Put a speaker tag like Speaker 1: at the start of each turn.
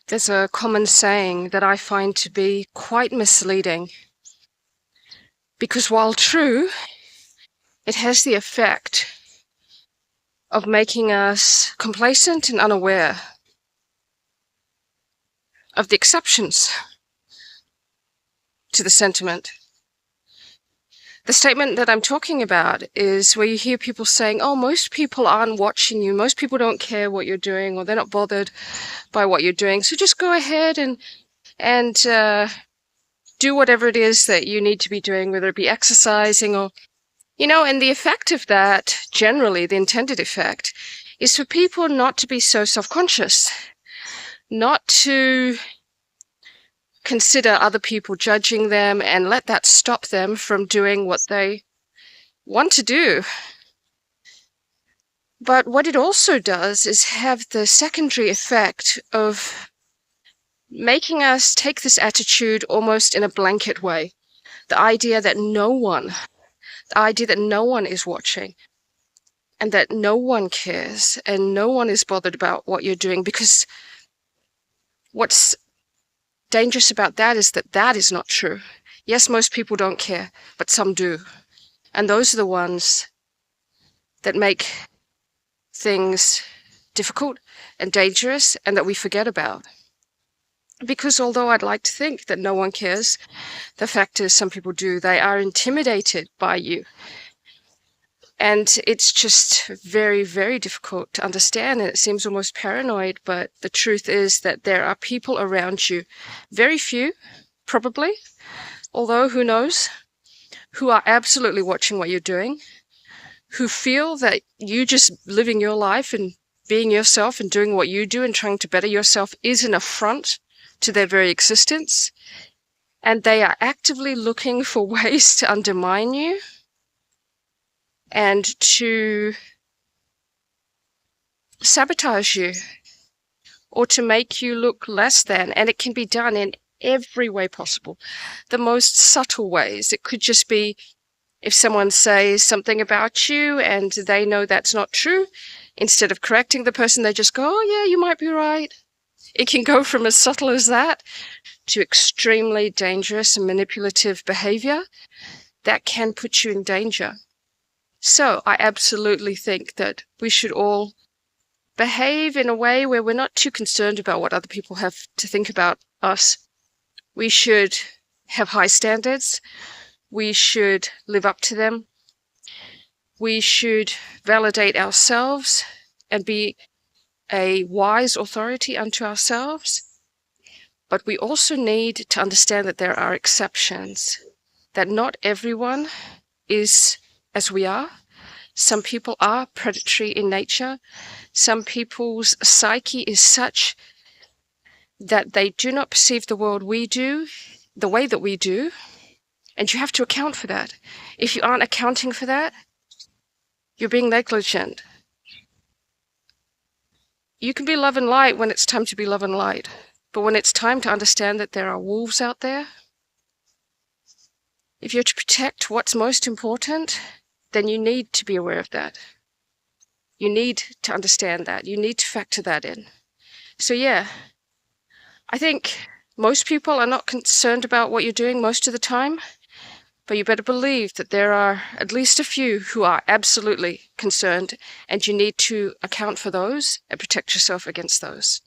Speaker 1: There's a common saying that I find to be quite misleading, because while true, it has the effect of making us complacent and unaware of the exceptions to the sentiment. The statement that I'm talking about is where you hear people saying, oh, most people aren't watching you, most people don't care what you're doing, or they're not bothered by what you're doing, so just go ahead and do whatever it is that you need to be doing, whether it be exercising or, and the effect of that, generally, the intended effect, is for people not to be so self-conscious, not to consider other people judging them and let that stop them from doing what they want to do. But what it also does is have the secondary effect of making us take this attitude almost in a blanket way. The idea that no one is watching and that no one cares and no one is bothered about what you're doing, because what's dangerous about that is that is not true. Yes, most people don't care, but some do. And those are the ones that make things difficult and dangerous and that we forget about. Because although I'd like to think that no one cares, the fact is some people do. They are intimidated by you. And it's just very, very difficult to understand, and it seems almost paranoid, but the truth is that there are people around you, very few, probably, although who knows, who are absolutely watching what you're doing, who feel that you just living your life and being yourself and doing what you do and trying to better yourself is an affront to their very existence, and they are actively looking for ways to undermine you and to sabotage you or to make you look less than. And it can be done in every way possible. The most subtle ways. It could just be if someone says something about you and they know that's not true, instead of correcting the person, they just go, oh yeah, you might be right. It can go from as subtle as that to extremely dangerous and manipulative behavior that can put you in danger. So I absolutely think that we should all behave in a way where we're not too concerned about what other people have to think about us. We should have high standards. We should live up to them. We should validate ourselves and be a wise authority unto ourselves. But we also need to understand that there are exceptions, that not everyone is as we are. Some people are predatory in nature. Some people's psyche is such that they do not perceive the world we do, the way that we do, and you have to account for that. If you aren't accounting for that, you're being negligent. You can be love and light when it's time to be love and light, but when it's time to understand that there are wolves out there, if you're to protect what's most important, then you need to be aware of that. You need to understand that. You need to factor that in. So yeah, I think most people are not concerned about what you're doing most of the time, but you better believe that there are at least a few who are absolutely concerned, and you need to account for those and protect yourself against those.